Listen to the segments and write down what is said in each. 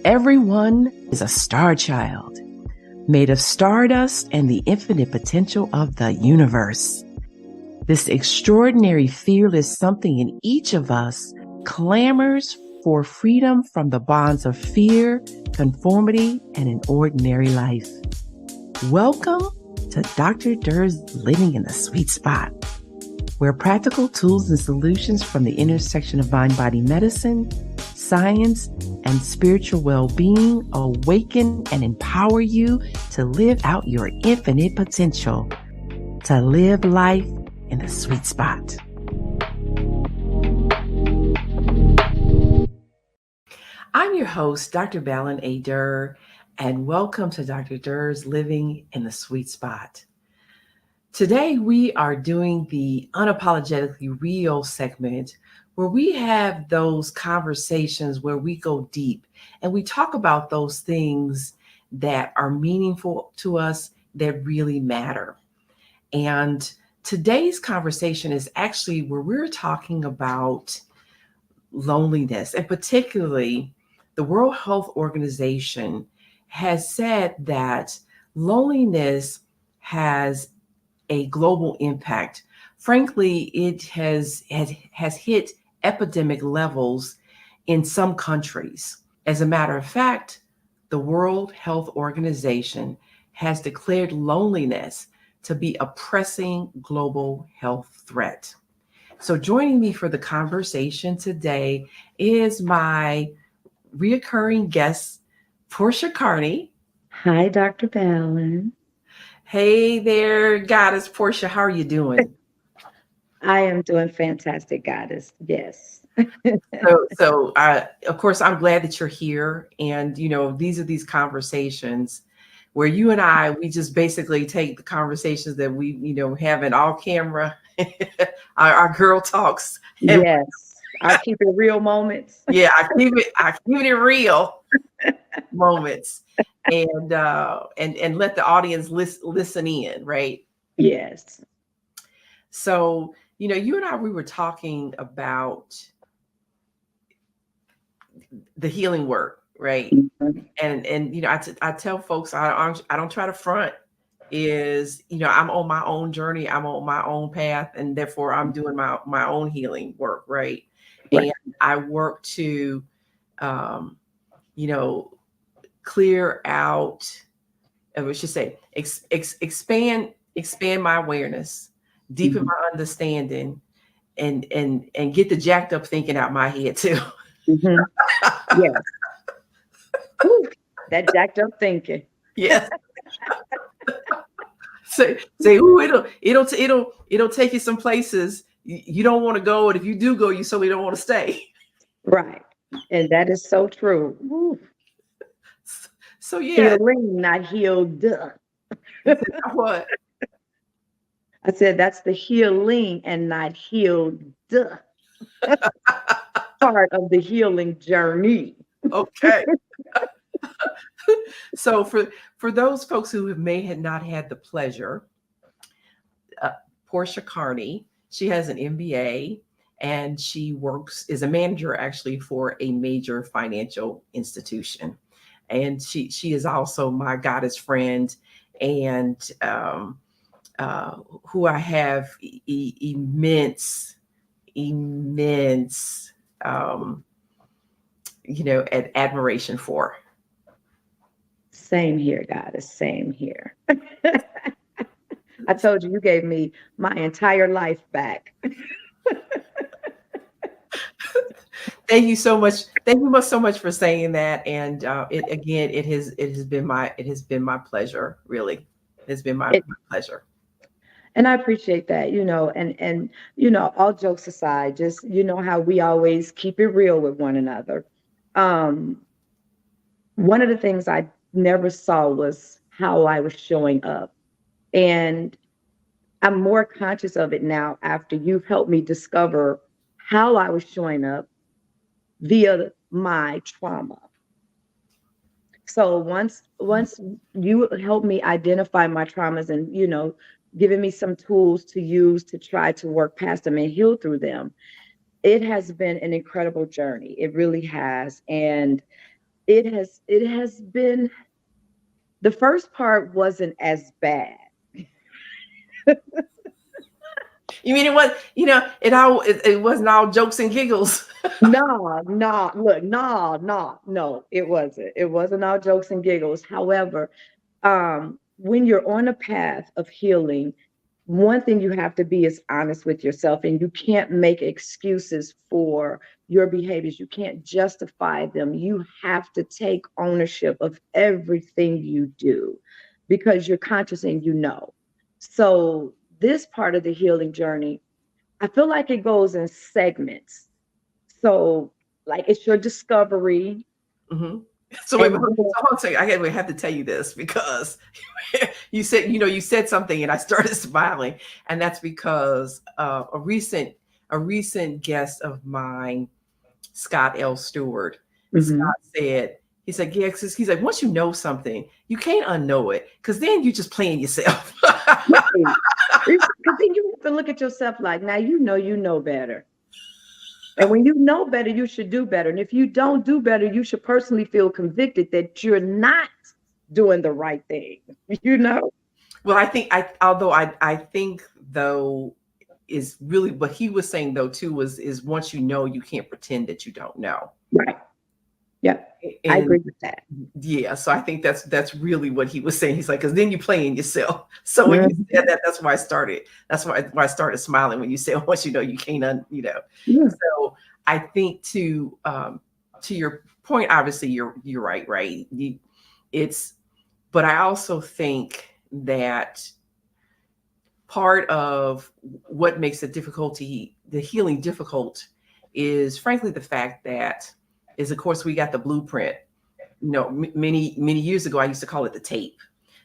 Everyone is a star child, made of stardust and the infinite potential of the universe. This extraordinary fearless something in each of us clamors for freedom from the bonds of fear, conformity, and an ordinary life. Welcome to Dr. Durr's Living in the Sweet Spot, where practical tools and solutions from the intersection of mind-body medicine, science, and spiritual well-being awaken and empower you to live out your infinite potential, to live life in the sweet spot. I'm your host, Dr. Balin A. Durr, and welcome to Dr. Durr's Living in the Sweet Spot. Today, we are doing the Unapologetically Real segment, where we have those conversations where we go deep and we talk about those things that are meaningful to us, that really matter. And today's conversation is actually where we're talking about loneliness, and particularly the World Health Organization has said that loneliness has a global impact. Frankly, it has hit epidemic levels in some countries. As a matter of fact, the World Health Organization has declared loneliness to be a pressing global health threat. So joining me for the conversation today is my reoccurring guest, Portia Carney. Hi, Dr. Balin. Hey there, Goddess Portia. How are you doing? I am doing fantastic, Goddess. Yes. So of course, I'm glad that you're here. And, these are these conversations where you and I, we just basically take the conversations that we, have in all camera, our girl talks. Yes. I keep it real moments. Yeah, I keep it real moments, and let the audience listen in, right? Yes. So, you and I, we were talking about the healing work, right? Mm-hmm. And I tell folks, I don't try to front. Is I'm on my own journey, I'm on my own path, and therefore I'm doing my own healing work, right? Right. And I work to clear out, I should say, expand my awareness, deepen my understanding, and get the jacked up thinking out my head too. Mm-hmm. Yes. Ooh, that jacked up thinking. Yes. Say, ooh, it'll take you some places you don't want to go, and if you do go, you certainly don't want to stay. Right. And that is so true. Ooh. So yeah. Healing, not healed. What? I said that's the healing and not healed. Part of the healing journey. Okay. So for those folks who may have not had the pleasure, Portia Carney, she has an MBA and she is a manager actually for a major financial institution. And she is also my goddess friend, and who I have immense admiration for. Same here, Goddess. Same here. I told you gave me my entire life back. Thank you so much. Thank you so much for saying that. And it has been my pleasure. Really, it's been my pleasure. And I appreciate that, and all jokes aside, just how we always keep it real with one another. One of the things I never saw was how I was showing up. And I'm more conscious of it now after you've helped me discover how I was showing up via my trauma. So once you helped me identify my traumas and, giving me some tools to use to try to work past them and heal through them, it has been an incredible journey. It really has. And it has been, the first part wasn't as bad. You mean it was, it wasn't all jokes and giggles. No, no, look, no, no, no, it wasn't. It wasn't all jokes and giggles. However, when you're on a path of healing, one thing you have to be is honest with yourself, and you can't make excuses for your behaviors. You can't justify them. You have to take ownership of everything you do because you're conscious and you know. So, this part of the healing journey, I feel like it goes in segments. So, like, it's your discovery, Hmm. So wait, and but hold on a second. We have to tell you this because you said something and I started smiling, and that's because a recent guest of mine, Scott L. Stewart, mhm. Scott said, he's like, yeah, 'cause he's like, once you know something, you can't unknow it because then you're just playing yourself. Right. Because then you have to look at yourself like, now you know better. And when you know better, you should do better. And if you don't do better, you should personally feel convicted that you're not doing the right thing. You know? Well, although I think though is really what he was saying though too was is once you know, you can't pretend that you don't know. Right. Yeah. I And agree with that. yeah, so I think that's really what he was saying. He's like, because then you're playing yourself. So when you Mhm. said that, that's why I started. That's why I started smiling when you said once you know, you can't Yeah. So I think to your point, obviously you're right, right? It's but I also think that part of what makes the healing difficult, is frankly the fact that is of course we got the blueprint. Many years ago I used to call it the tape.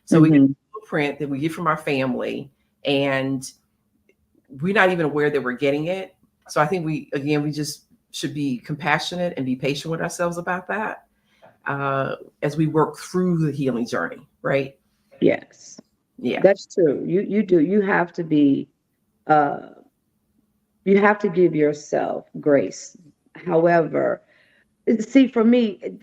So we get Hmm. the blueprint that we get from our family, and we're not even aware that we're getting it. So I think we just should be compassionate and be patient with ourselves about that, as we work through the healing journey, right? Yes. Yeah. That's true. You do. Uh you have to give yourself grace. However, see, for me,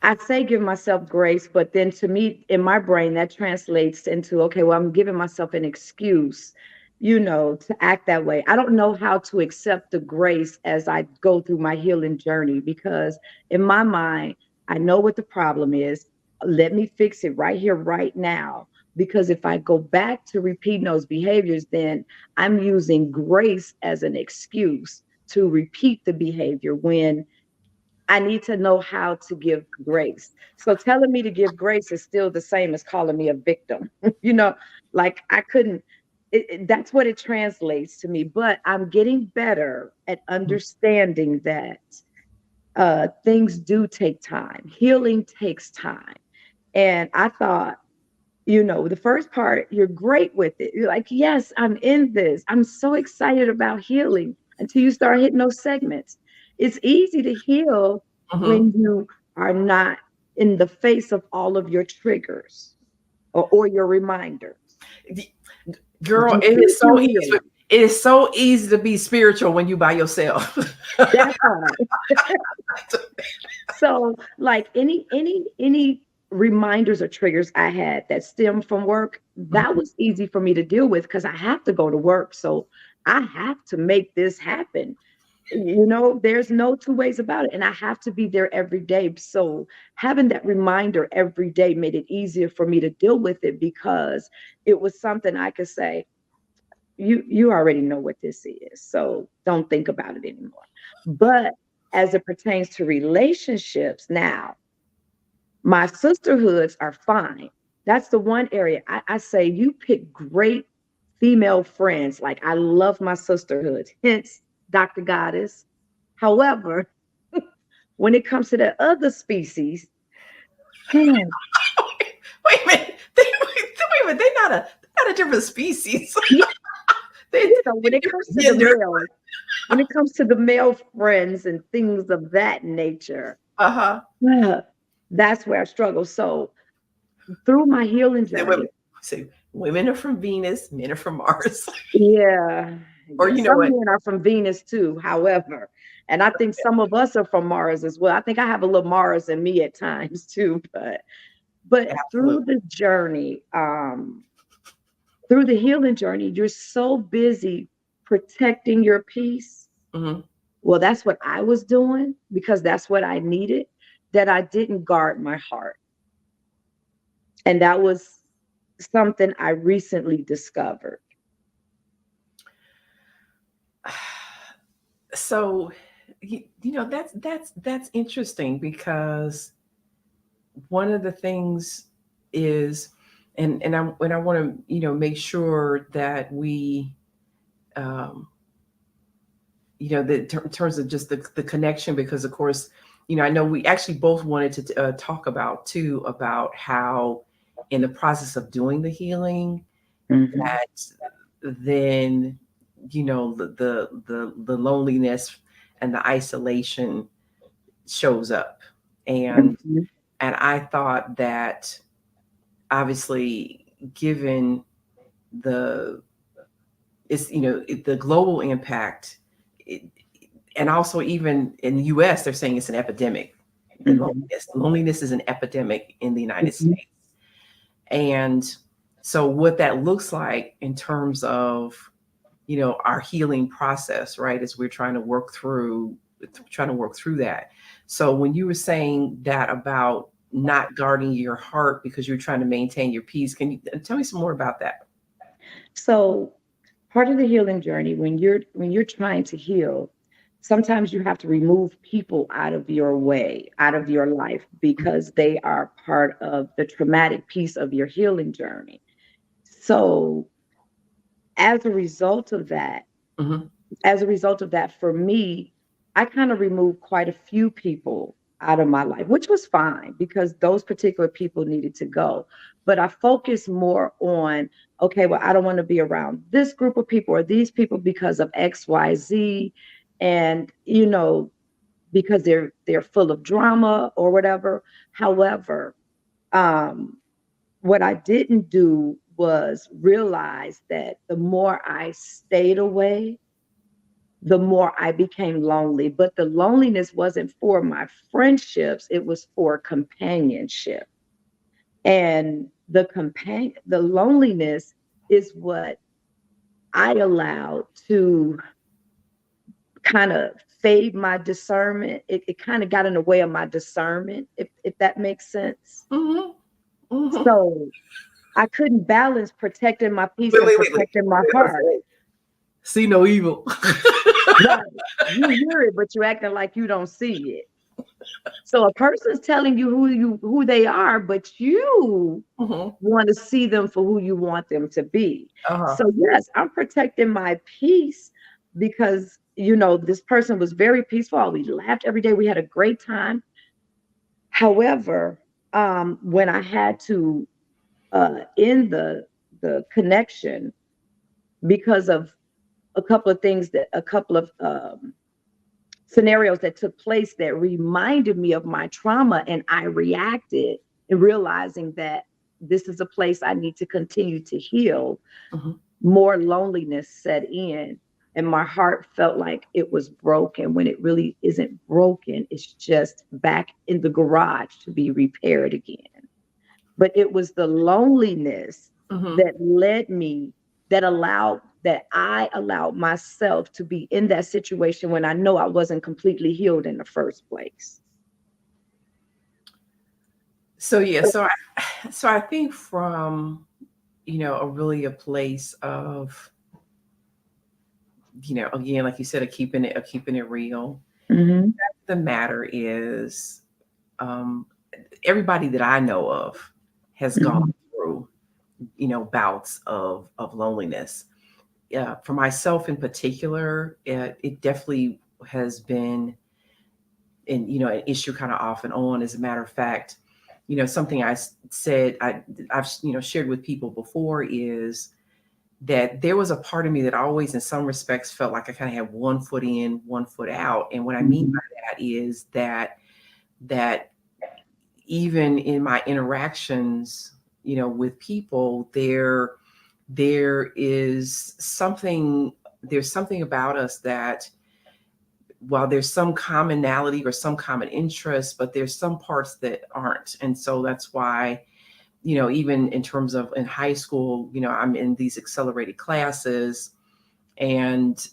I say give myself grace, but then to me, in my brain, that translates into, okay, well, I'm giving myself an excuse, to act that way. I don't know how to accept the grace as I go through my healing journey because in my mind, I know what the problem is. Let me fix it right here, right now. Because if I go back to repeating those behaviors, then I'm using grace as an excuse to repeat the behavior when I need to know how to give grace. So telling me to give grace is still the same as calling me a victim. you know, like I couldn't, that's what it translates to me. But I'm getting better at understanding that things do take time, healing takes time. And I thought, the first part, you're great with it. You're like, yes, I'm in this. I'm so excited about healing until you start hitting those segments. It's easy to heal Hmm. when you are not in the face of all of your triggers or your reminders. Girl, You it think is you so easy. healing. It is so easy to be spiritual when you by yourself. That part. So, like any reminders or triggers I had that stem from work, that was easy for me to deal with because I have to go to work. So I have to make this happen. There's no two ways about it. And I have to be there every day. So having that reminder every day made it easier for me to deal with it because it was something I could say, you already know what this is. So don't think about it anymore. But as it pertains to relationships now, my sisterhoods are fine. That's the one area I say you pick great female friends. Like I love my sisterhoods, hence Dr. Goddess. However, when it comes to the other species, hmm, Wait a minute. Wait a minute. They're not a different species. yeah, They when it different comes to the gender. males, when it comes to the male friends and things of that nature, Uh-huh. yeah, that's where I struggle. So through my healing Say women. journey, Say women are from Venus, men are from Mars. yeah. Or Yeah, you know some what? men are from Venus too, however. And I think some of us are from Mars as well. I think I have a little Mars in me at times too, but Absolutely. through the healing journey, you're so busy protecting your peace. Hmm. Well, that's what I was doing because that's what I needed, that I didn't guard my heart. And that was something I recently discovered. So, that's interesting because one of the things is, and I want to make sure that we um, in terms of just the connection, because of course, I know we actually both wanted to talk about too about how in the process of doing the healing Mhm. that then the loneliness and the isolation shows up, and Mhm. I thought that obviously, given the the global impact, it, and also even in the US they're saying it's an epidemic. The Mhm. loneliness is an epidemic in the United Mhm. States. And so what that looks like in terms of our healing process, right, as we're trying to work through that. So when you were saying that about not guarding your heart because you're trying to maintain your peace, can you tell me some more about that? So part of the healing journey, when you're trying to heal, sometimes you have to remove people out of your way, out of your life, because they are part of the traumatic piece of your healing journey. So as a result of that, Hmm. for me, I kind of removed quite a few people out of my life, which was fine because those particular people needed to go. But I focused more on, okay, well, I don't want to be around this group of people or these people because of XYZ. And, because they're full of drama or whatever. However, um, what I didn't do was realize that the more I stayed away, the more I became lonely. But the loneliness wasn't for my friendships, it was for companionship. And the loneliness is what I allowed to kind of fade my discernment. It kind of got in the way of my discernment, if that makes sense. Hmm. Hmm. So I couldn't balance protecting my peace Wait, and wait, wait, wait. protecting my Wait, hold heart. on. See no evil. Right. You hear it, but you're acting like you don't see it. So a person's telling you who they are, but you Hmm. want to see them for who you want them to be. Uh-huh. So yes, I'm protecting my peace because this person was very peaceful. We laughed every day. We had a great time. However, when I had to end the connection because of a couple of scenarios that took place that reminded me of my trauma, and I reacted and realizing that this is a place I need to continue to heal. Hmm. More loneliness set in, and my heart felt like it was broken when it really isn't broken. It's just back in the garage to be repaired again. But it was the loneliness Hmm. that led me, that I allowed myself to be in that situation when I know I wasn't completely healed in the first place. So yeah, so I think from a really a place of again, like you said, of keeping it real. Mhm. The matter is, um, everybody that I know of has gone Mhm. through bouts of loneliness. Yeah, for myself in particular, it definitely has been an issue kind of off and on. As a matter of fact, something said I've shared with people before is that there was a part of me that always, in some respects, felt like I kind of had one foot in, one foot out. And what I mean Mhm. by that is that even in my interactions, with people, there is something there's something about us that, while there's some commonality or some common interest, but there's some parts that aren't. And so that's why, even in terms of in high school, I'm in these accelerated classes, and,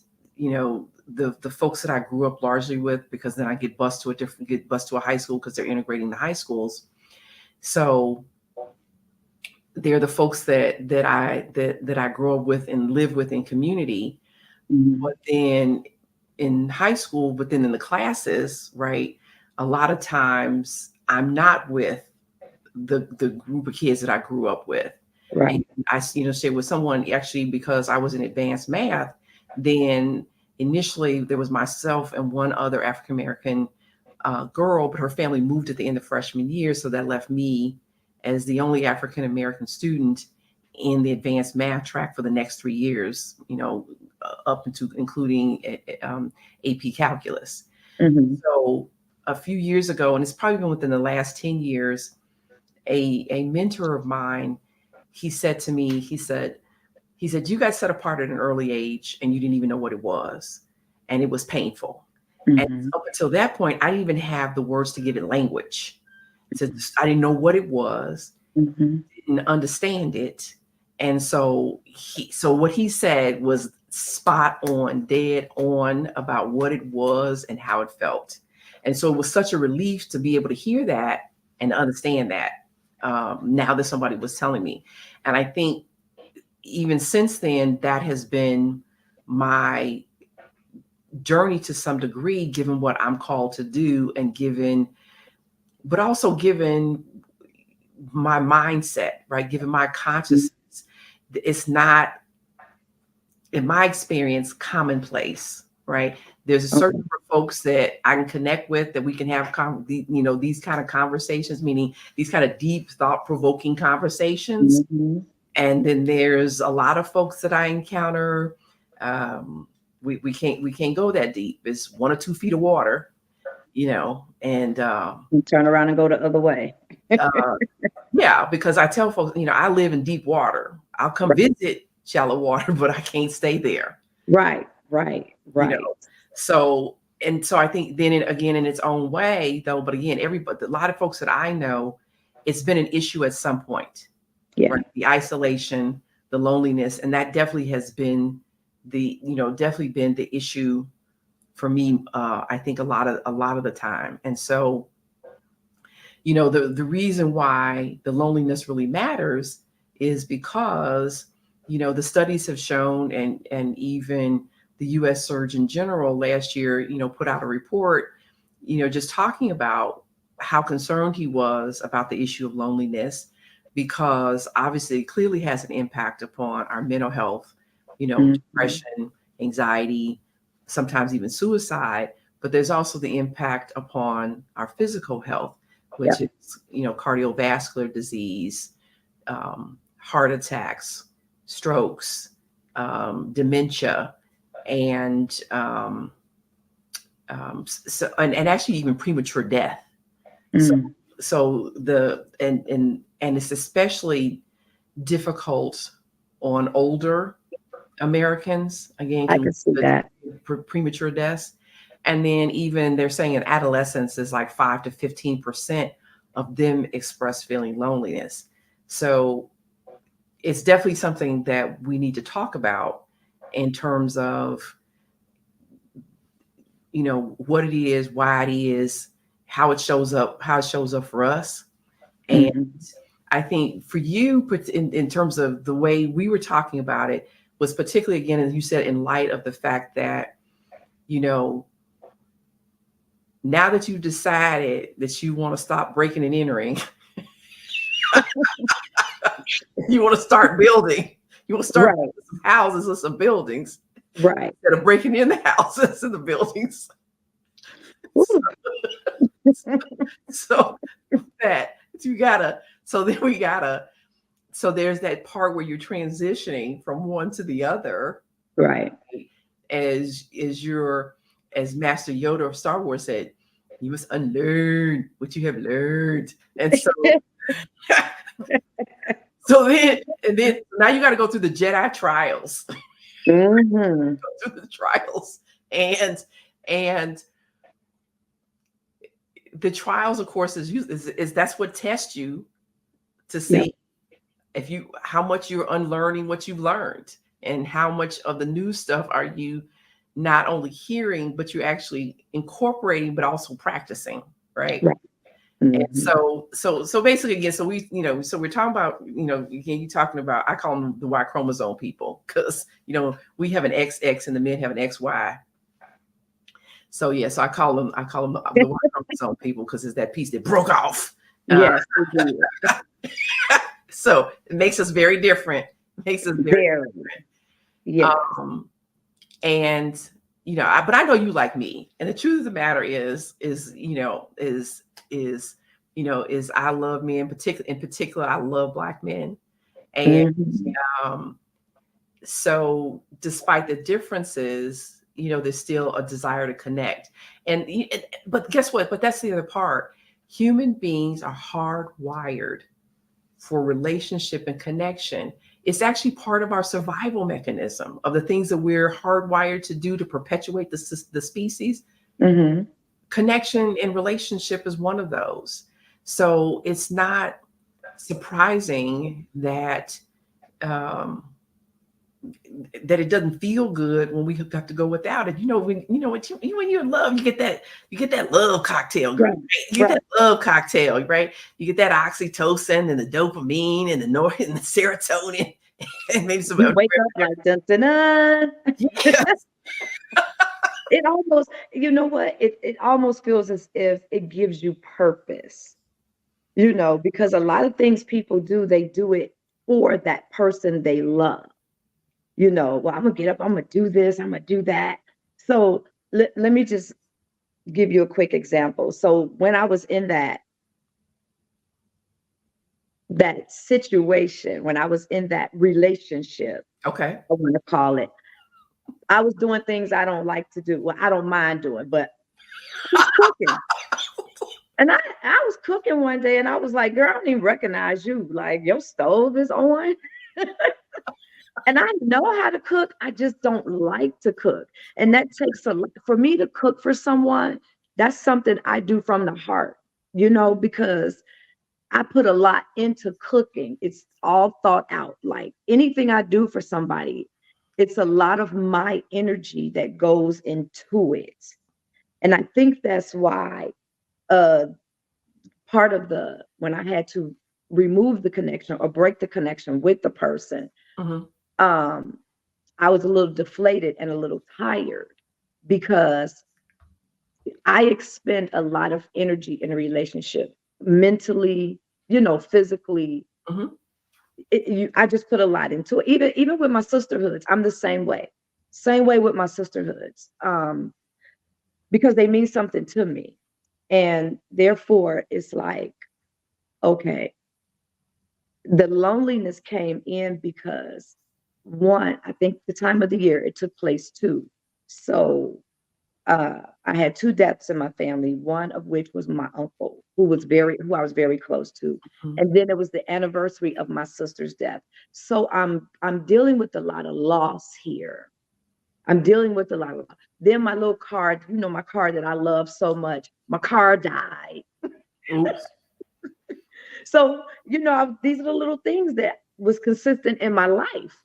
the folks that I grew up largely with, because then I get bused to a high school because they're integrating the high schools. So they're the folks that I grew up with and live with in community. But then in high school, but then in the classes, right, a lot of times I'm not with the group of kids that I grew up with. Right. And I, shared with someone, actually, because I was in advanced math, then initially there was myself and one other African American girl, but her family moved at the end of freshman year. So that left me as the only African American student in the advanced math track for the next 3 years, up into including AP calculus. So a few years ago, and it's probably been within the last 10 years, a mentor of mine, he said to me, he said, you got set apart at an early age and you didn't even know what it was. And it was painful. And up until that point, I didn't even have the words to give it language. So I didn't know what it was, didn't understand it. And so what he said was spot on, dead on about what it was and how it felt. And so it was such a relief to be able to hear that and understand that now that somebody was telling me. And I think even since then, that has been my journey to some degree, given what I'm called to do, and but also given my mindset, right? Given my consciousness, it's not, in my experience, commonplace, right? There's a certain group of folks that I can connect with, that we can have, these kind of conversations, meaning these kind of deep, thought-provoking conversations. And then there's a lot of folks that I encounter. We can't go that deep. It's 1 or 2 feet of water, and turn around and go the other way. Yeah, because I tell folks, I live in deep water. I'll come visit shallow water, but I can't stay there. Right. So I think then again, in its own way, though, but again, a lot of folks that I know, it's been an issue at some point. Yeah. Right? The isolation, the loneliness, and that definitely has been the issue for me. I think a lot of the time. And so, the reason why the loneliness really matters is because, the studies have shown, and even the U.S. Surgeon General last year, put out a report, just talking about how concerned he was about the issue of loneliness, because obviously it clearly has an impact upon our mental health, depression, anxiety, sometimes even suicide. But there's also the impact upon our physical health, which is, cardiovascular disease, heart attacks, strokes, dementia, and actually even premature death. So it's especially difficult on older Americans. Again, I can see that. Premature deaths. And then even they're saying in adolescence is like 5 to 15% of them express feeling loneliness. So it's definitely something that we need to talk about in terms of, what it is, why it is, how it shows up for us. And I think for you, in terms of the way we were talking about it, was particularly, again, as you said, in light of the fact that, now that you've decided that you want to stop breaking and entering, you want to start building. You want to start building some houses or some buildings, right? Instead of breaking in the houses and the buildings. So there's that part where you're transitioning from one to the other, right? As Master Yoda of Star Wars said, you must unlearn what you have learned. And so so then now you got to go through the Jedi trials. Mm-hmm. Go through the trials, and and the trials, of course, is that's what tests you to Yep. see if you how much you're unlearning what you've learned, and how much of the new stuff are you not only hearing but you're actually incorporating but also practicing, right? Right. And Mm-hmm. so basically, again, so we, so we're talking about, again, you're talking about, I call them the Y chromosome people, because we have an XX and the men have an XY. So yeah, so I call them the Y chromosome people, because it's that piece that broke off. uh, Yes, we do. so it makes us very different. Makes us very Very. different. Yes. And but I know you like me, and the truth of the matter is I love men, in particular I love Black men. And Mm-hmm. um so despite the differences, there's still a desire to connect. But guess what? But that's the other part. Human beings are hardwired for relationship and connection. It's actually part of our survival mechanism, of the things that we're hardwired to do to perpetuate the species. Mm-hmm. Connection and relationship is one of those. So it's not surprising um, that it doesn't feel good when we have to go without it. When you're in love, you get that love cocktail, right? Right. You get Right. that love cocktail, right? You get that oxytocin and the dopamine and the north and the serotonin and maybe some You other. wake up like dun, dun, dun. Yes. It almost, you know what? It almost feels as if it gives you purpose, because a lot of things people do, they do it for that person they love. Well, I'm gonna get up, I'm gonna do this, I'm gonna do that. So let me just give you a quick example. So when I was in that situation, when I was in that relationship, Okay. I want to call it, I was doing things I don't like to do. Well, I don't mind doing, but I was cooking. And I was cooking one day and I was like, girl, I don't even recognize you. Like, your stove is on. And I know how to cook. I just don't like to cook. And that takes a lot for me to cook for someone. That's something I do from the heart, because I put a lot into cooking. It's all thought out. Like anything I do for somebody, it's a lot of my energy that goes into it. And I think that's why uh part of the when I had to remove the connection or break the connection with the person, Hmm. um, I was a little deflated and a little tired because I expend a lot of energy in a relationship, mentally, physically. Hmm. I just put a lot into it. Even with my sisterhoods, I'm the same way. Same way with my sisterhoods, because they mean something to me, and therefore it's like, okay, the loneliness came in because one, I think the time of the year it took place too. So I had two deaths in my family, one of which was my uncle, who I was very close to. And then it was the anniversary of my sister's death. So I'm dealing with a lot of loss here. I'm dealing with a lot of then my little car, my car that I love so much, my car died. Oops. So, these are the little things that was consistent in my life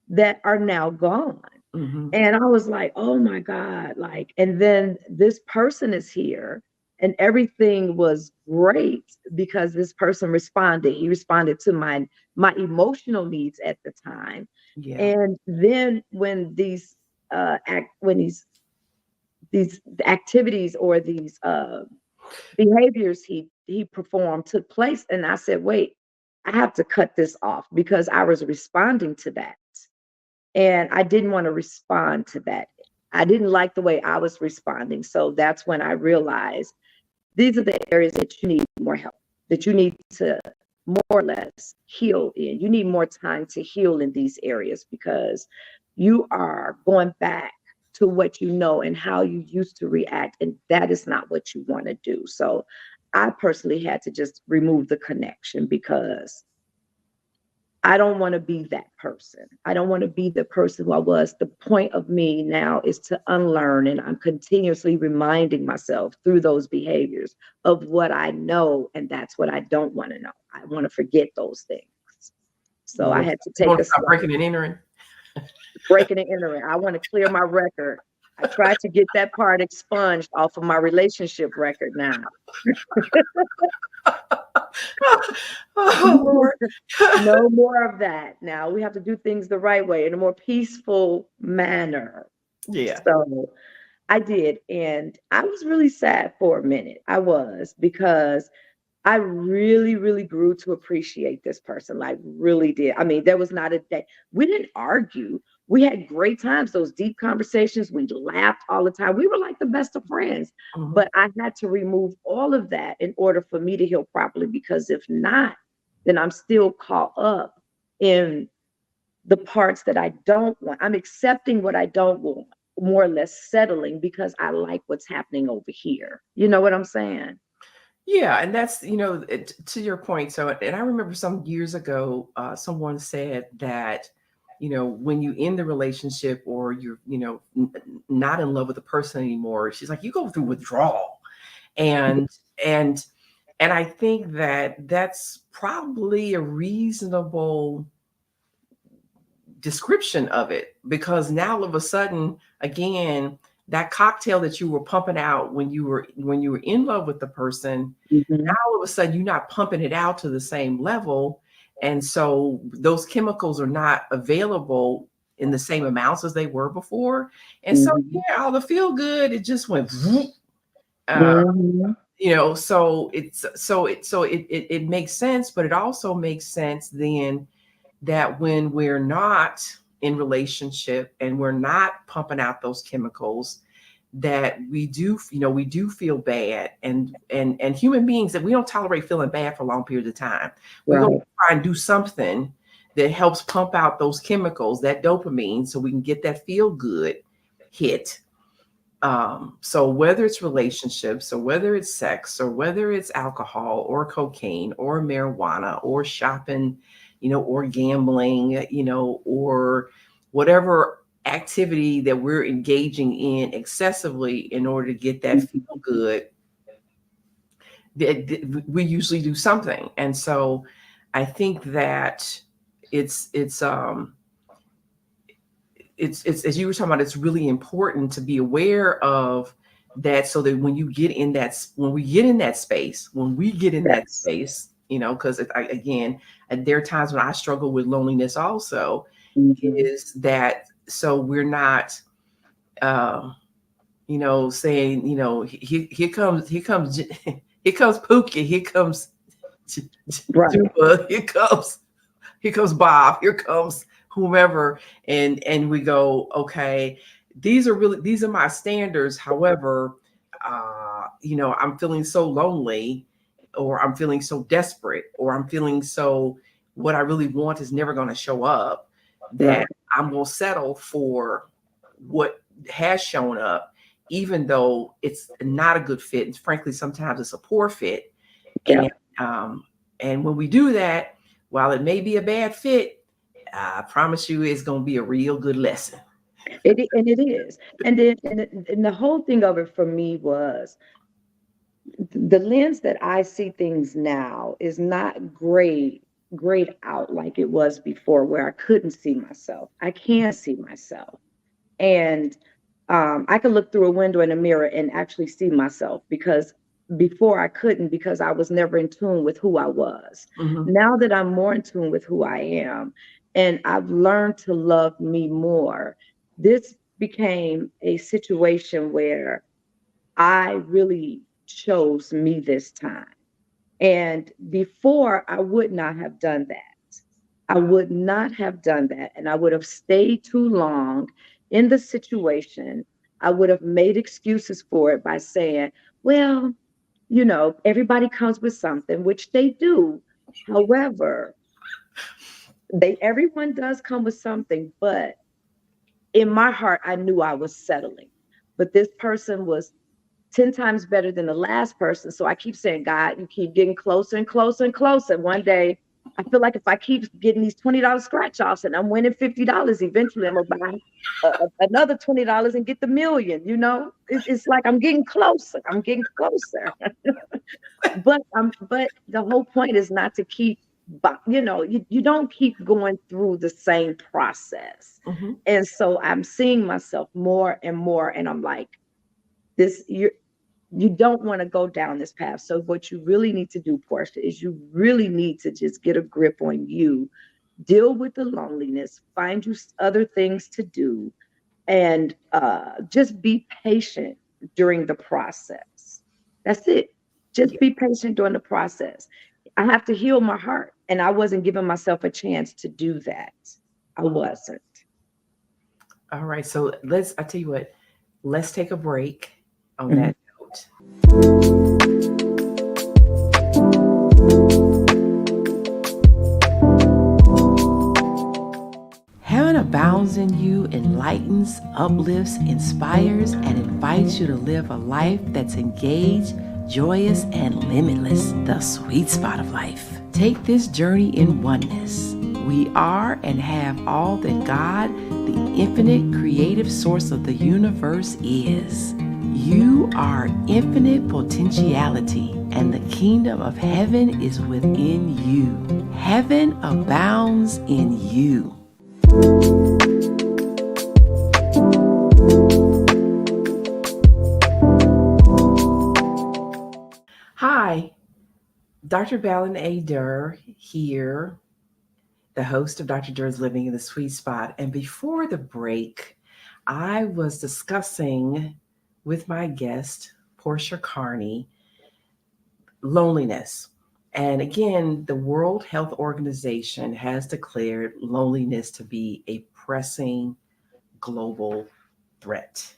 that are now gone. Hmm. And I was like, oh my God, like, and then this person is here and everything was great because this person responded. He responded to my emotional needs at the time. Yeah. And then when these activities or these behaviors he performed took place, and I said, wait, I have to cut this off because I was responding to that. And I didn't want to respond to that. I didn't like the way I was responding. So that's when I realized these are the areas that you need more help, that you need to more or less heal in. You need more time to heal in these areas because you are going back to what you know and how you used to react. And that is not what you want to do. So I personally had to just remove the connection because I don't want to be that person. I don't want to be the person who I was. The point of me now is to unlearn, and I'm continuously reminding myself through those behaviors of what I know, and that's what I don't want to know. I want to forget those things. So I had to You take want a to stop step, breaking and entering? breaking and entering. I want to clear my record. I tried to get that part expunged off of my relationship record now. Oh, Lord. No more of that. Now we have to do things the right way in a more peaceful manner. Yeah. So I did. And I was really sad for a minute. I was, because I really, really grew to appreciate this person. Like, really did. I mean, there was not a day. We didn't argue. We had great times, those deep conversations. We laughed all the time. We were like the best of friends. Mhm. But I had to remove all of that in order for me to heal properly, because if not, then I'm still caught up in the parts that I don't want. I'm accepting what I don't want, more or less settling because I like what's happening over here. You know what I'm saying? Yeah, and that's, to your point. So, and I remember some years ago, someone said that, when you end the relationship or you're, not in love with the person anymore, she's like, you go through withdrawal. And, and, and I think that that's probably a reasonable description of it, because now all of a sudden, again, that cocktail that you were pumping out when you were in love with the person, now Mhm. all of a sudden you're not pumping it out to the same level, and so those chemicals are not available in the same amounts as they were before, and so Mhm. yeah, all the feel good, it just went whoop. uh, Mhm. so it makes sense, but it also makes sense then that when we're not in relationship and we're not pumping out those chemicals, that we do feel bad, and human beings, that we don't tolerate feeling bad for long periods of time. We're going to Right. try and do something that helps pump out those chemicals, that dopamine, so we can get that feel good hit. So whether it's relationships, or whether it's sex, or whether it's alcohol or cocaine or marijuana or shopping, or gambling, or whatever activity that we're engaging in excessively in order to get that Mhm. feel good, we usually do something. And so I think that it's it's um it's as you were talking about, it's really important to be aware of that, so that when we get in that space, Yes. because again, there are times when I struggle with loneliness also, Mhm. is that, so we're not uh, saying, here comes Pookie, here comes Right. Juba, here comes Bob, here comes whomever, and we go, okay, these are my standards. However, I'm feeling so lonely, or I'm feeling so desperate, or I'm feeling so, what I really want is never going to show up, that Right. I'm going to settle for what has shown up, even though it's not a good fit, and frankly sometimes it's a poor fit. Yeah. um, and when we do that, while it may be a bad fit, I promise you it's going to be a real good lesson. And it is. And the whole thing of it for me was, the lens that I see things now is not grayed out like it was before, where I couldn't see myself. I can see myself. And I could look through a window in a mirror and actually see myself, because before I couldn't, because I was never in tune with who I was. Mhm. Now that I'm more in tune with who I am, and I've learned to love me more, this became a situation where I really chose me this time. And before, I would not have done that. I would not have done that. And I would have stayed too long in the situation. I would have made excuses for it by saying, well, everybody comes with something, which they do. However, everyone does come with something, but in my heart, I knew I was settling. But this person was 10 times better than the last person. So I keep saying, God, you keep getting closer and closer and closer. One day I feel like if I keep getting these $20 scratch offs and I'm winning $50, eventually I'm gonna buy another $20 and get the million. It's like I'm getting closer. I'm getting closer. But the whole point is not to keep, but you don't keep going through the same process. Mm-hmm. And so I'm seeing myself more and more, and I'm like, this you don't want to go down this path. So what you really need to do, Portia, is you really need to just get a grip on you, deal with the loneliness, find you other things to do, and just be patient during the process. That's it. Just Yeah. be patient during the process. I have to heal my heart, and I wasn't giving myself a chance to do that. I wasn't. All right. So I tell you what, let's take a break on Mhm. that note. Heaven abounds in you, enlightens, uplifts, inspires, and invites you to live a life that's engaged, joyous, and limitless, the sweet spot of life. Take this journey in oneness. We are and have all that God, the infinite creative source of the universe, is. You are infinite potentiality, and the kingdom of heaven is within you. Heaven abounds in you. Hi, Dr. Ballin A. Durr here, the host of Dr. Durr's Living in the Sweet Spot. And before the break, I was discussing with my guest, Portia Carney, loneliness. And again, the World Health Organization has declared loneliness to be a pressing global threat.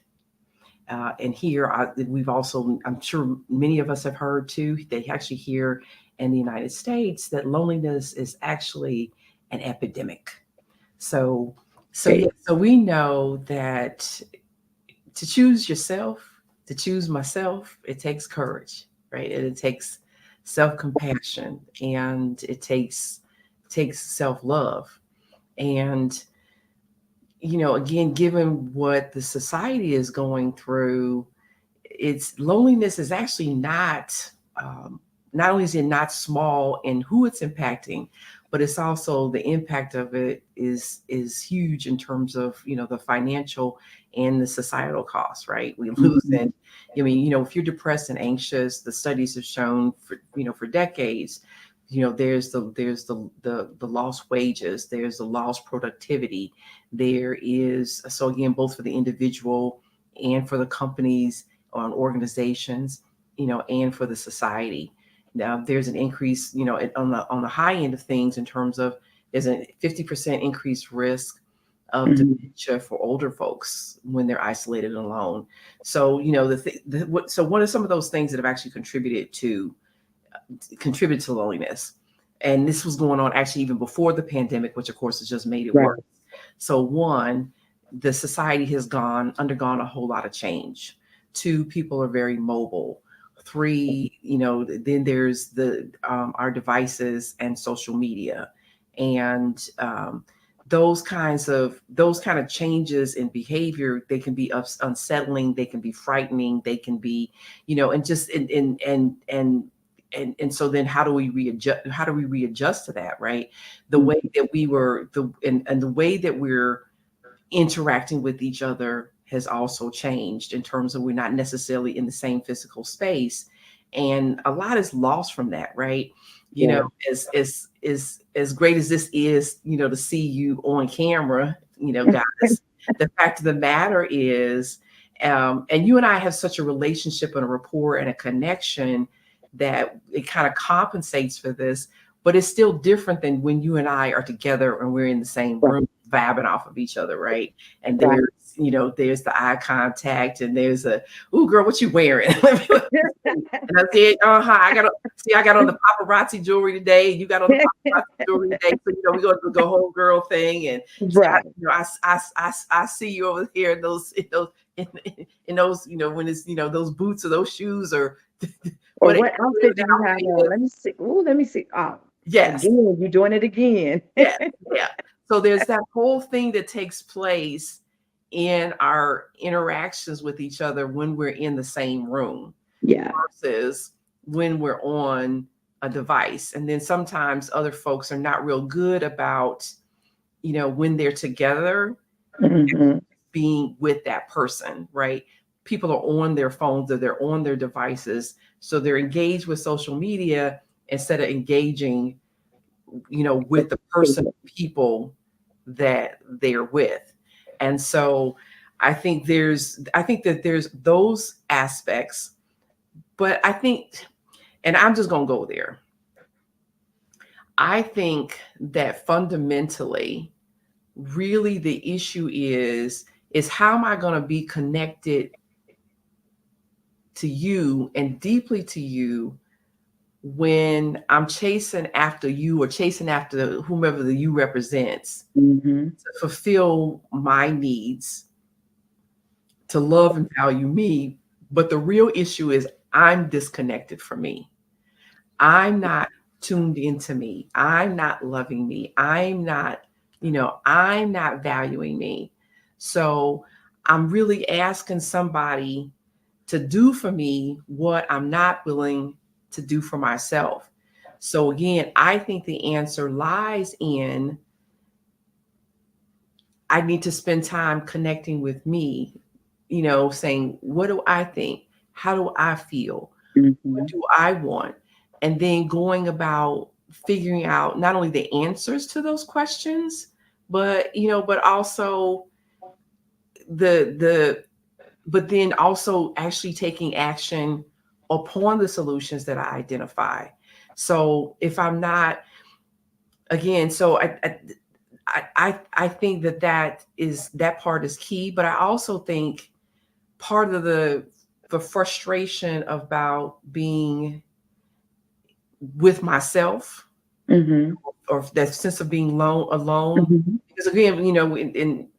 And here, we've also, I'm sure many of us have heard too, they actually here in the United States that loneliness is actually an epidemic. So, yeah, Okay. so we know that to choose yourself, to choose myself, it takes courage, right? And it takes self-compassion, and it takes self-love. And again, given what the society is going through, it's loneliness is actually not only is it not small in who it's impacting, but it's also the impact of it is huge in terms of the financial and the societal costs, right? We lose Mhm. it. I mean, if you're depressed and anxious, the studies have shown for decades, there's the lost wages, there's the lost productivity, there is, so again, both for the individual and for the companies on organizations, and for the society. Now there's an increase, on the high end of things in terms of there's a 50% increased risk of Mhm. dementia for older folks when they're isolated and alone. So, so what are some of those things that have actually contributed to loneliness? And this was going on actually even before the pandemic, which of course has just made it Right. worse. So one, the society has undergone a whole lot of change. Two, people are very mobile. Three, then there's the our devices and social media, and those kind of changes in behavior. They can be unsettling. They can be frightening. They can be, and just and so then how do we readjust to that, right? The way Mhm. that we were and the way that we're interacting with each other has also changed in terms of we're not necessarily in the same physical space, and a lot is lost from that, right? Yeah. As great as this is, to see you on camera, guys, the fact of the matter is, and you and I have such a relationship and a rapport and a connection that it kind of compensates for this, but it's still different than when you and I are together and we're in the same Right. room vabbing off of each other, right? And Right. there's the eye contact, and there's ooh, girl, what you wearing? And I said, I got on the paparazzi jewelry today, and you got on the paparazzi jewelry today. So, we go to the whole girl thing, and see, Right. I see you over here in those, in those, when it's, those boots or those shoes or Or whatever what outfit the do you have outfit on? is. Let me see. Oh, let me see. Oh, Yes. Again, you're doing it again. Yeah. Yeah. So there's that whole thing that takes place in our interactions with each other when we're in the same room Yeah. versus when we're on a device. And then sometimes other folks are not real good about, when they're together, Hmm. being with that person, right? People are on their phones or they're on their devices. So they're engaged with social media instead of engaging, with the person, people that they're with. And so I think that there's those aspects, but I think, and I'm just going to go there. I think that fundamentally, really the issue is how am I going to be connected to you and deeply to you when I'm chasing after you or chasing after whomever the you represents Hmm. to fulfill my needs, to love and value me. But the real issue is I'm disconnected from me. I'm not tuned into me. I'm not loving me. I'm not valuing me. So I'm really asking somebody to do for me what I'm not willing to do for myself. So again, I think the answer lies in I need to spend time connecting with me, saying, what do I think? How do I feel? What Hmm. do I want? And then going about figuring out not only the answers to those questions, but also the but then also actually taking action upon the solutions that I identify. So if I'm not, again, so I think that part is key, but I also think part of the frustration about being with myself Hmm. or that sense of being alone, Hmm. because again,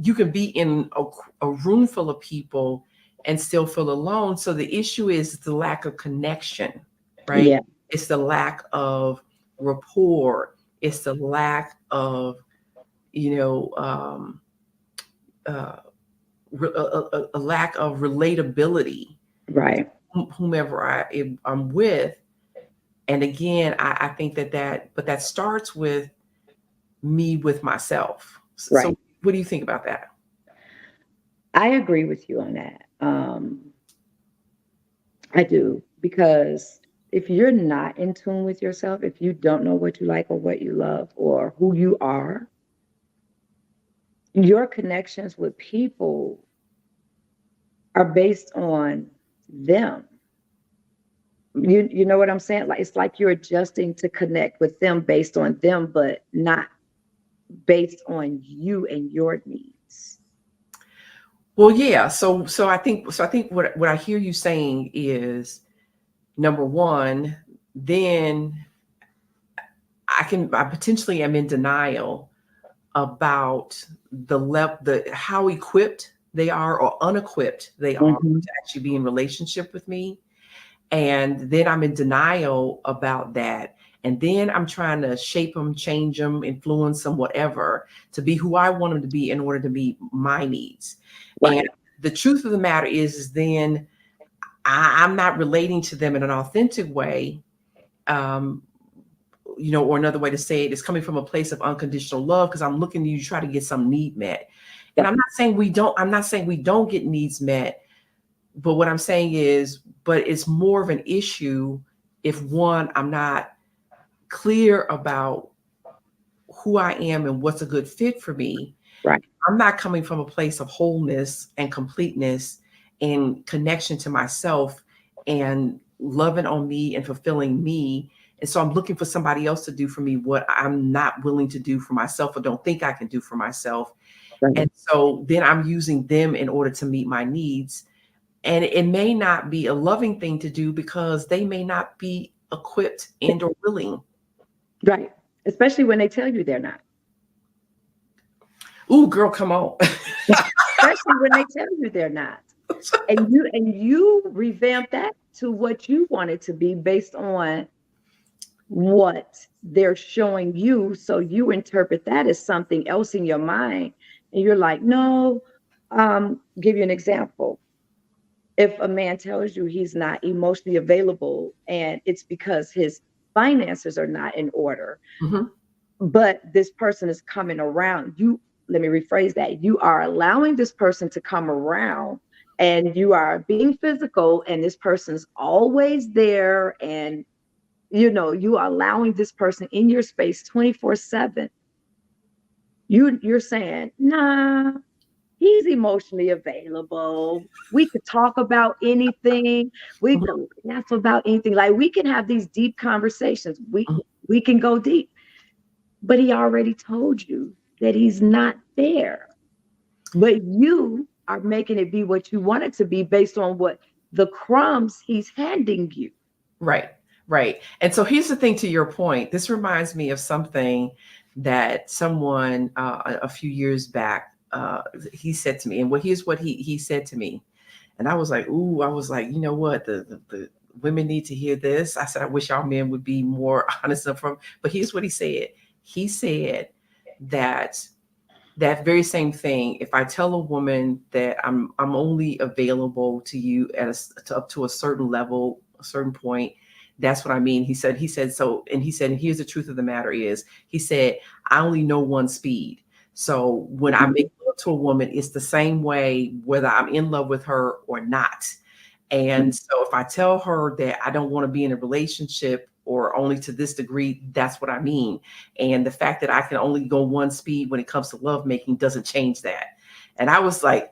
you can be in a room full of people and still feel alone. So the issue is the lack of connection, right? Yeah. It's the lack of rapport. It's the lack of, you know, uh, a lack of relatability, Right. whomever I'm with. And again, I think but that starts with me with myself. So Right. what do you think about that? I agree with you on that. I do, because if you're not in tune with yourself, if you don't know what you like or what you love or who you are, your connections with people are based on them. You know what I'm saying? Like, it's like you're adjusting to connect with them based on them, but not based on you and your needs. Well, yeah. So I think what I hear you saying is number one, then I potentially am in denial about the how equipped they are or unequipped they are Hmm. to actually be in relationship with me. And then I'm in denial about that. And then I'm trying to shape them, change them, influence them, whatever, to be who I want them to be in order to meet my needs. And Right. the truth of the matter is then I'm not relating to them in an authentic way. Um, or another way to say it is coming from a place of unconditional love because I'm looking to you to try to get some need met. And Right. I'm not saying we don't get needs met, but what I'm saying is, but it's more of an issue if one, I'm not clear about who I am and what's a good fit for me. Right. I'm not coming from a place of wholeness and completeness and connection to myself and loving on me and fulfilling me. And so I'm looking for somebody else to do for me what I'm not willing to do for myself or don't think I can do for myself. Right. And so then I'm using them in order to meet my needs. And it may not be a loving thing to do because they may not be equipped and or willing. Right. Especially when they tell you they're not. Ooh, girl, come on. Especially when they tell you they're not. And you revamp that to what you want it to be based on what they're showing you. So you interpret that as something else in your mind. And you're like, no, give you an example. If a man tells you he's not emotionally available and it's because his finances are not in order, Mm-hmm. but this person is coming around, you, let me rephrase that. You are allowing this person to come around and you are being physical and this person's always there, and you are allowing this person in your space 24/7. You're saying, nah, he's emotionally available. We could talk about anything. We Mm-hmm. could laugh about anything. Like, we can have these deep conversations. We can go deep. But he already told you that he's not there. But you are making it be what you want it to be based on what the crumbs he's handing you. Right, right. And so here's the thing, to your point. This reminds me of something that someone a few years back he said to me, and here's what he said to me, and I was like, ooh, I was like, you know what, the women need to hear this. I said, I wish our men would be more honest and from. But here's what he said. He said that that very same thing. If I tell a woman that I'm only available to you at up to a certain level, a certain point, that's what I mean. He said so, and he said, and here's the truth of the matter is, he said, I only know one speed. So when I make love to a woman, it's the same way whether I'm in love with her or not. And so if I tell her that I don't want to be in a relationship or only to this degree, that's what I mean. And the fact that I can only go one speed when it comes to love making doesn't change that. And I was like,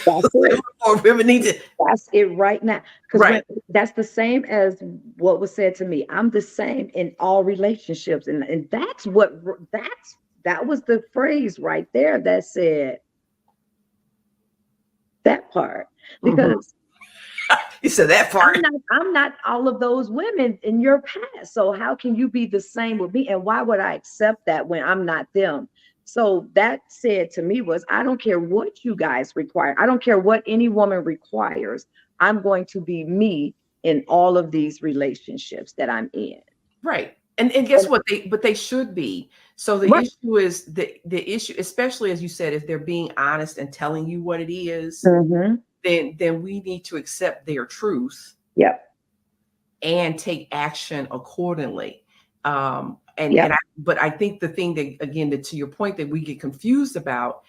That's it. or women need to, That's it right now. Because right, when that's the same as what was said to me. I'm the same in all relationships. And that was the phrase right there that said that part. mhm. Because You said that part. I'm not all of those women in your past. So how can you be the same with me? And why would I accept that when I'm not them? So that said to me was, I don't care what you guys require. I don't care what any woman requires. I'm going to be me in all of these relationships that I'm in. Right. And guess And what? They should be. So the right. issue is the issue, especially as you said, if they're being honest and telling you what it is, Mm-hmm. then we need to accept their truth Yep. and take action accordingly. And Yep. but I think the thing that, again, that to your point, that we get confused about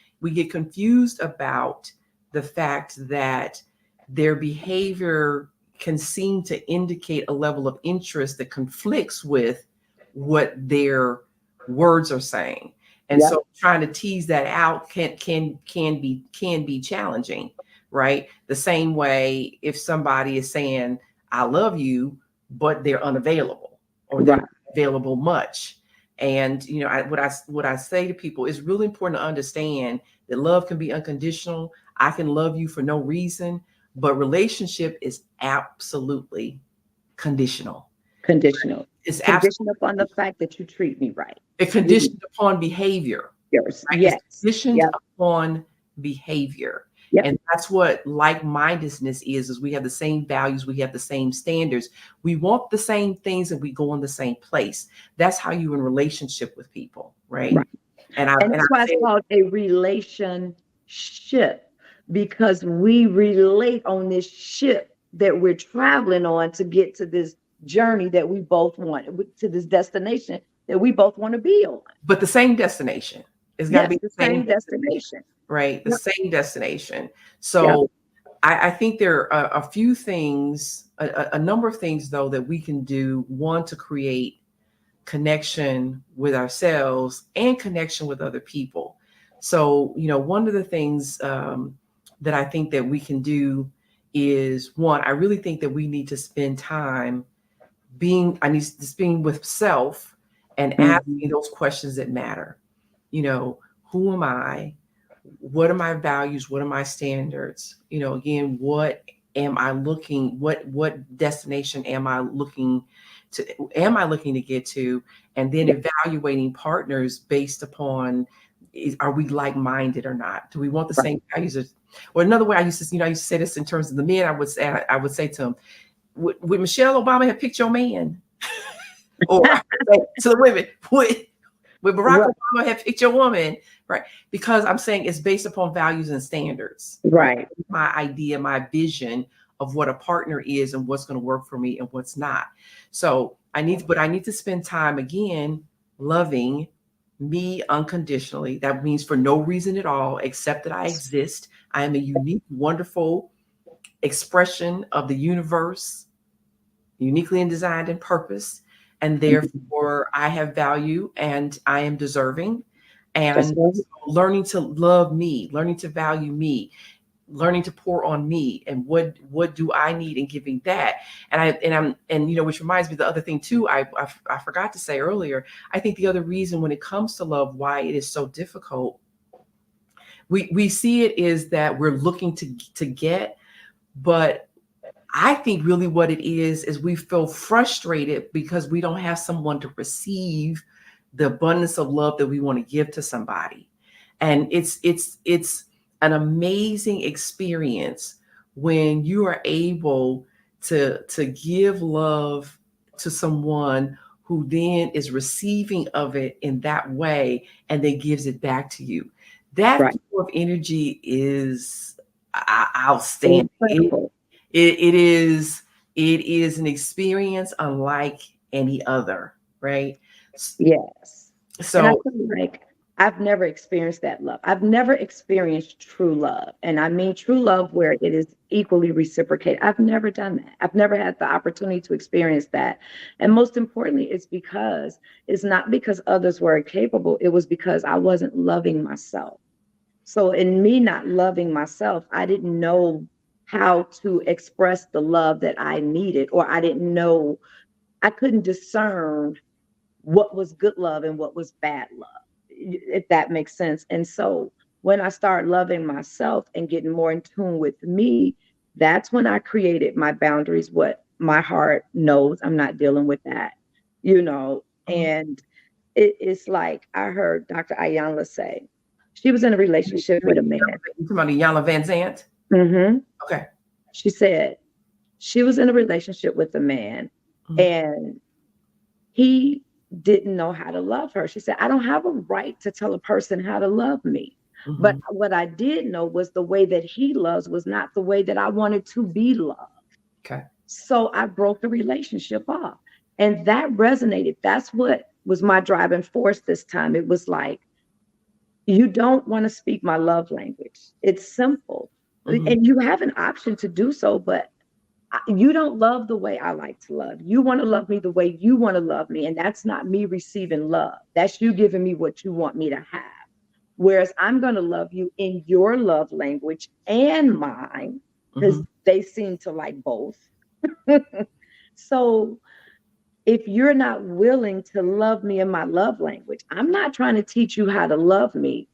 the fact that their behavior can seem to indicate a level of interest that conflicts with what their words are saying. And Yep. so trying to tease that out can be challenging, right? The same way if somebody is saying I love you, but they're unavailable or they're Right. not available much. And what I say to people is really important to understand that love can be unconditional. I can love you for no reason, but relationship is absolutely conditional. Conditional. It's Conditional absolutely upon the fact that you treat me right. You- conditioned upon behavior, Yours. right? It's Yes. conditioned Yep. upon behavior. Yep. And that's what like-mindedness is we have the same values, we have the same standards, we want the same things, and we go in the same place. That's how you in relationship with people, right? Right. And I And and I that's why it's say, called a relationship, because we relate on this ship that we're traveling on to get to this journey that we both want, to this destination that we both want to be on. but the same destination. It's got to Yes, be the the same same destination, destination. right? The Yep. same destination. Yep. So I think there are a few things, a number of things though that we can do. One, to create connection with ourselves and connection with other people. So, one of the things that I think that we can do is, one, I really think that we need to spend time I need to spend with self and Mhm. asking those questions that matter. Who am I? What are my values? What are my standards? Again, what destination am I looking to get to? And then Yeah. evaluating partners based upon, are we like-minded or not? Do we want the Right. same values? Or another way I used to say this in terms of the men, I would say to them, would Michelle Obama have picked your man? Or to the women, would Barack Right. Obama have picked your woman? Right. Because I'm saying it's based upon values and standards, right? Right. My idea, my vision of what a partner is and what's going to work for me and what's not. So but I need to spend time again loving me unconditionally. That means for no reason at all, except that I exist. I am a unique, wonderful expression of the universe, uniquely and designed and purpose. And Mhm. therefore, I have value and I am deserving. That's And right. so learning to love me, learning to value me, learning to pour on me, and what do I need, and giving that. And which reminds me, the other thing too, I forgot to say earlier. I think the other reason when it comes to love, why it is so difficult, we see it is that we're looking to get, but I think really what it is we feel frustrated because we don't have someone to receive the abundance of love that we want to give to somebody. And it's an amazing experience when you are able to give love to someone who then is receiving of it in that way and then gives it back to you. That Right. sort of energy is outstanding. Incredible. It is an experience unlike any other, right? Yes. And I So, feel like I've never experienced that love. I've never experienced true love. And I mean true love where it is equally reciprocated. I've never done that. I've never had the opportunity to experience that. And most importantly, it's not because others were incapable. It was because I wasn't loving myself. So in me not loving myself, I didn't know how to express the love that I needed, or I couldn't discern what was good love and what was bad love, if that makes sense. And so when I started loving myself and getting more in tune with me, that's when I created my boundaries, what my heart knows I'm not dealing with that, mhm. and it's like I heard Dr. Ayanla say, she was in a relationship with a man. You talking about Iyanla Van Zant? Hmm. Okay. She said she was in a relationship with a man, Mhm, and he didn't know how to love her. She said, I don't have a right to tell a person how to love me. But mhm. what I did know was the way that he loves was not the way that I wanted to be loved. Okay. So I broke the relationship off. And that resonated. That's what was my driving force this time. It was like, you don't want to speak my love language. It's simple. Mhm, And you have an option to do so, but you don't love the way I like to love. You want to love me the way you want to love me. And that's not me receiving love. That's you giving me what you want me to have. Whereas I'm going to love you in your love language and mine, because mhm. they seem to like both. So if you're not willing to love me in my love language, I'm not trying to teach you how to love me.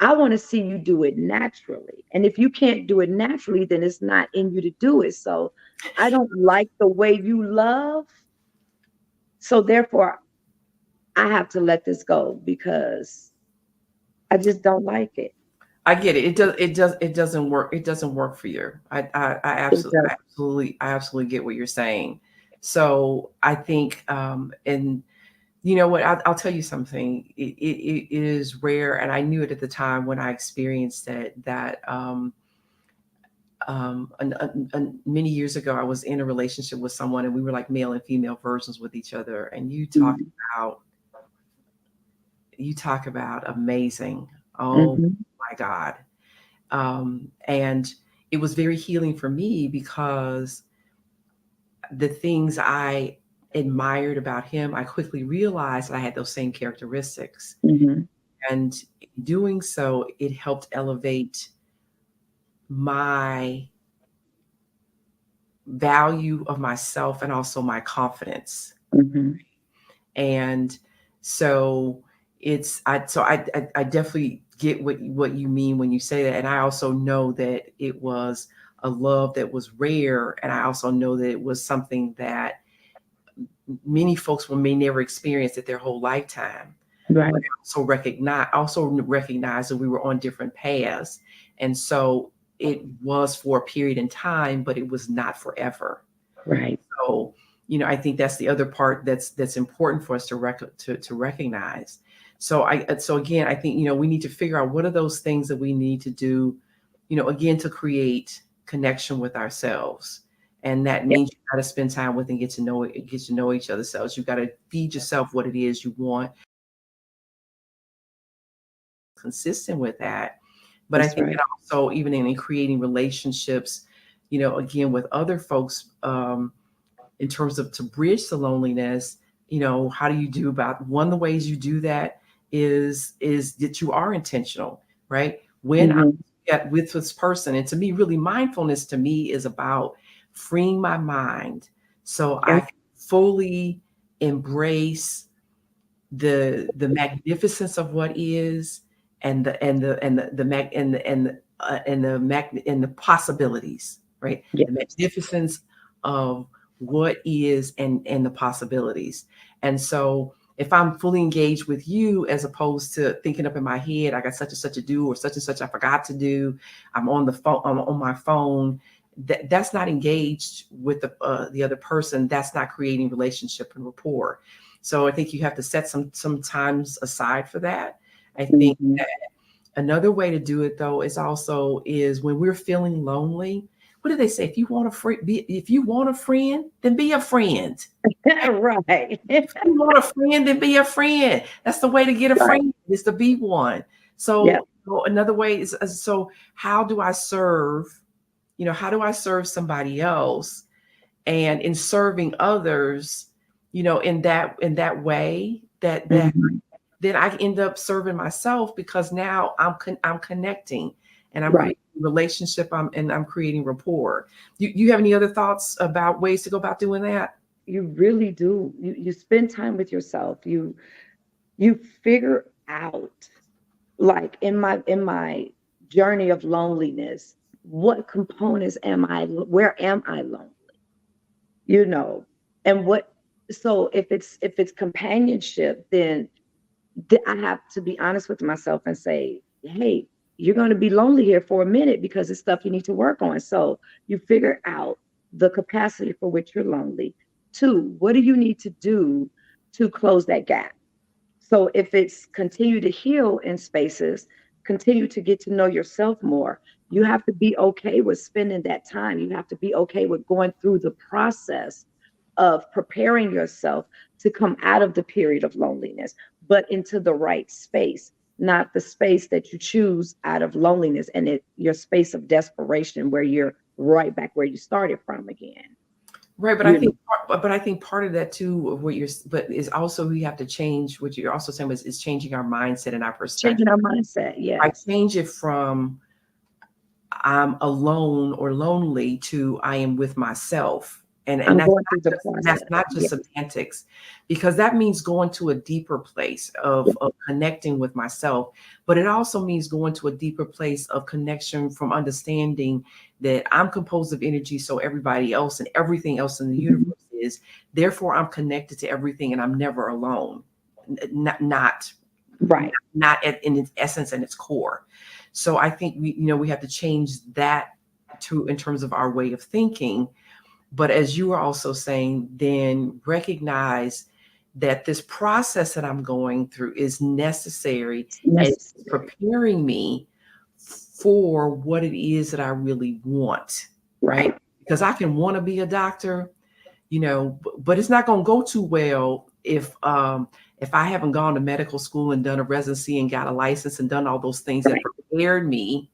I want to see you do it naturally. And if you can't do it naturally, then it's not in you to do it. So I don't like the way you love. So therefore, I have to let this go because I just don't like it. I get it. It doesn't work. It doesn't work for you. I It absolutely, does. I absolutely get what you're saying. So I think, and you know what? I'll tell you something. It is rare, and I knew it at the time when I experienced it. That many years ago, I was in a relationship with someone, and we were like male and female versions with each other. And about you talk about amazing. Oh Mm-hmm. my God. And it was very healing for me because the things I admired about him, I quickly realized I had those same characteristics. Mm-hmm. And in doing so, it helped elevate my value of myself and also my confidence. Mm-hmm. And so I definitely get what you mean when you say that. And I also know that it was a love that was rare. And I also know that it was something that many folks will may never experience it their whole lifetime. But Right. I also recognize that we were on different paths. And so it was for a period in time, but it was not forever. Right. So I think that's the other part that's important for us to recognize. So again, I think, we need to figure out what are those things that we need to do, again, to create connection with ourselves. And that Yep. means you got to spend time with and get to know each other's selves. You got to feed yourself what it is you want, consistent with that. But I That's think right. that also, even in creating relationships, again, with other folks, in terms of to bridge the loneliness, how do you do about one of the ways you do that is that you are intentional, right? When I Hmm. get with this person, and to me, really mindfulness to me is about freeing my mind so I Yep. can fully embrace the magnificence of what is, and the possibilities, right? The Yes. magnificence of what is, and the possibilities. And so if I'm fully engaged with you, as opposed to thinking up in my head, I got such and such to do, or such and such I forgot to do, I'm on the phone, on my phone. That's not engaged with the other person. That's not creating relationship and rapport. So I think you have to set some times aside for that. I think Hmm. that another way to do it, though, is when we're feeling lonely. What do they say? If you want a friend, then be a friend. Right. If you want a friend, then be a friend. That's the way to get a Right. friend, is to be one. Yep. So another way is, so how do I serve? How do I serve somebody else? And in serving others, in that way, that Hmm. then I end up serving myself, because now I'm connecting, and I'm Right. creating relationship, and I'm creating rapport. You have any other thoughts about ways to go about doing that? You really do. You spend time with yourself. You figure out, like, in my journey of loneliness, what components am I, where am I lonely? You know, and what, so if it's companionship, then I have to be honest with myself and say, hey, you're going to be lonely here for a minute because it's stuff you need to work on. So you figure out the capacity for which you're lonely. Two, what do you need to do to close that gap? So if it's continue to heal in spaces, continue to get to know yourself more, you have to be okay with spending that time. You have to be okay with going through the process of preparing yourself to come out of the period of loneliness, but into the right space, not the space that you choose out of loneliness and your space of desperation where you're right back where you started from again. Right, but I You know, think, part of that too, of what but is also, we have to change. What you're also saying is changing our mindset and our changing perspective. our mindset. I Yes. change it from I'm alone or lonely to I am with myself. And I'm that's going not through the just that's process. not just Yes. semantics, because that means going to a deeper place Yes. of connecting with myself. But it also means going to a deeper place of connection, from understanding that I'm composed of energy, so everybody else and everything else in the Mhm. universe is. Therefore, I'm connected to everything, and I'm never alone. Not Right. in its essence and its core. So I think we have to change that, to in terms of our way of thinking. But as you were also saying, then recognize that this process that I'm going through is necessary, It's and it's necessary. preparing me for what it is that I really want, right? Right. Because I can want to be a doctor, but it's not going to go too well if I haven't gone to medical school and done a residency and got a license and done all those things that Right. prepared me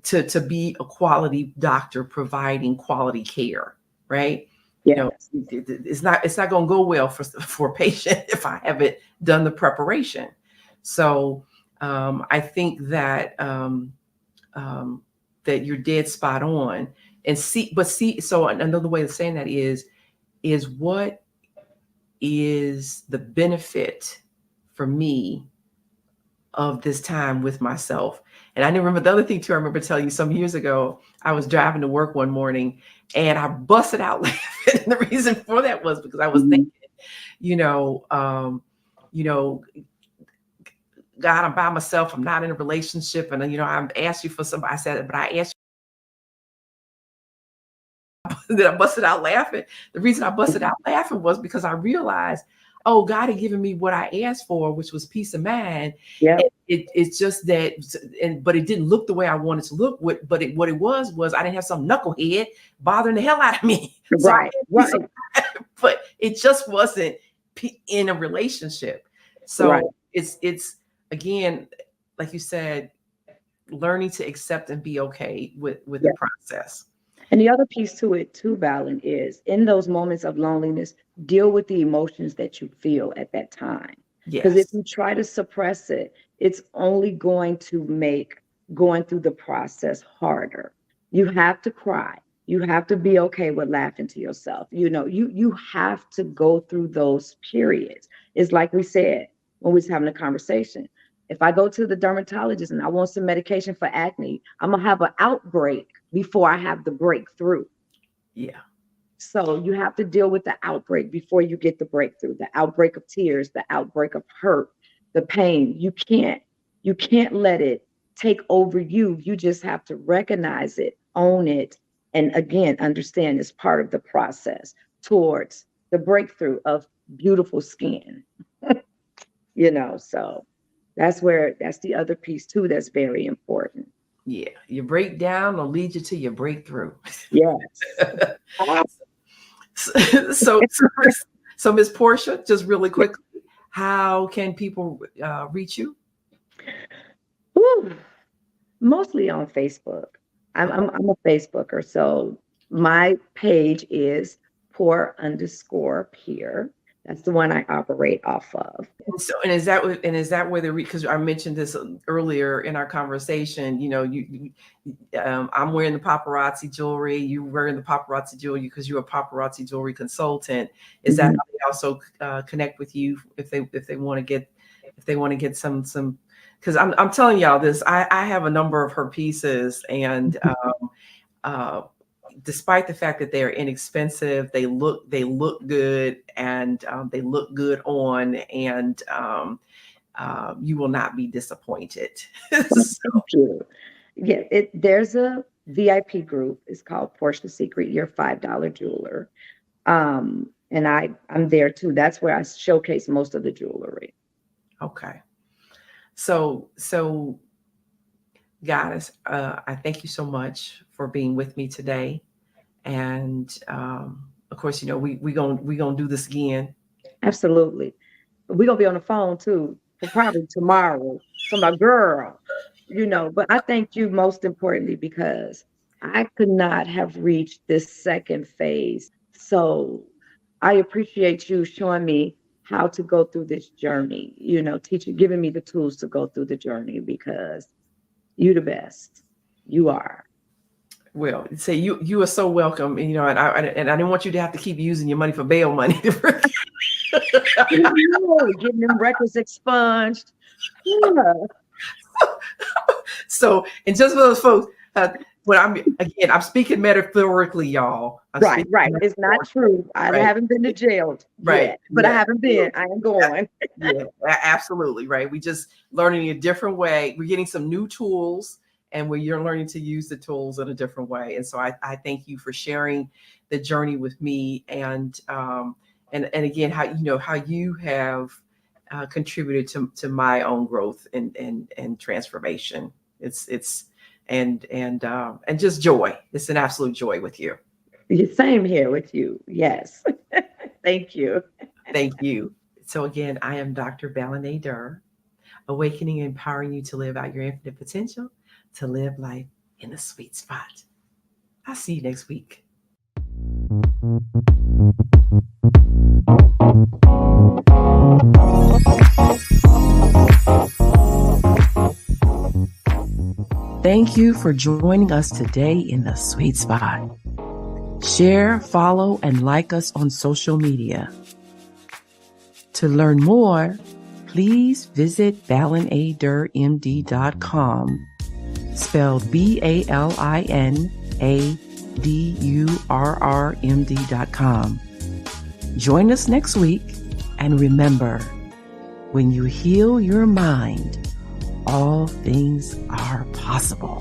to be a quality doctor providing quality care, right? you know Yes. it's not going to go well for a patient if I haven't done the preparation. So I think um, that you're dead spot on. And so another way of saying that is what is the benefit for me of this time with myself. And I remember the other thing too. I remember telling you some years ago, I was driving to work one morning and I busted out laughing. And the reason for that was because I was thinking, Mhm. you know, um, you know, God, I'm by myself. I'm not in a relationship. And, I asked you for somebody. I said, but I asked that I busted out laughing. The reason I busted out laughing was because I realized, oh, God had given me what I asked for, which was peace of mind. Yeah. It's just that, but it didn't look the way I wanted to look. What it was I didn't have some knucklehead bothering the hell out of me. So Right. Right. but it just wasn't in a relationship. So Right. it's again, like you said, learning to accept and be okay with Yeah. the process. And the other piece to it too, Valen, is in those moments of loneliness, deal with the emotions that you feel at that time. Because if Yes. you try to suppress it, it's only going to make going through the process harder. You have to cry. You have to be okay with laughing to yourself. You have to go through those periods. It's like we said when we was having a conversation. If I go to the dermatologist and I want some medication for acne, I'm gonna have an outbreak before I have the breakthrough. Yeah. So you have to deal with the outbreak before you get the breakthrough, the outbreak of tears, the outbreak of hurt, the pain. You can't let it take over you. You just have to recognize it, own it, and again, understand it's part of the process towards the breakthrough of beautiful skin. So that's the other piece too that's very important. Yeah. Your breakdown will lead you to your breakthrough. Yes. so so Miss Portia, just really quickly, how can people reach you? Whew. Mostly on Facebook. I'm a Facebooker, so my page is pour_peer. That's the one I operate off of. And is that where because I mentioned this earlier in our conversation, I'm wearing the paparazzi jewelry, you wearing the paparazzi jewelry because you're a paparazzi jewelry consultant. Is that how they also connect with you if they want to get some, because I'm telling y'all this, I have a number of her pieces, and despite the fact that they are inexpensive, they look good, and they look good on, and you will not be disappointed. Thank you. Yeah, there's a VIP group. It's called Portia Secret, Your $5 Jeweler. And I'm there too. That's where I showcase most of the jewelry. Okay. So Goddess, I thank you so much for being with me today. And of course, we gonna do this again. Absolutely. We're gonna be on the phone too, for probably tomorrow. So my girl, but I thank you most importantly because I could not have reached this second phase. So I appreciate you showing me how to go through this journey, giving me the tools to go through the journey, because you the best. You are. Well, say you are so welcome, and I didn't want you to have to keep using your money for bail money. Getting them records expunged. Yeah. So, and just for those folks, when I'm speaking metaphorically, y'all. Right. It's not true. I haven't been to jail yet, but I haven't been. I am going. Yeah, absolutely. Right. We just learning a different way. We're getting some new tools, and where you're learning to use the tools in a different way. And so I thank you for sharing the journey with me, and again, how you have contributed to my own growth and transformation. It's and just joy. It's an absolute joy with you. Same here with you. Yes. Thank you. Thank you. So again, I am Dr. Balanae Durr, awakening and empowering you to live out your infinite potential, to live life in a sweet spot. I'll see you next week. Thank you for joining us today in the sweet spot. Share, follow, and like us on social media. To learn more, please visit balanaedurmd.com, spelled BALINADURRMD.com. Join us next week, and remember, when you heal your mind, all things are possible.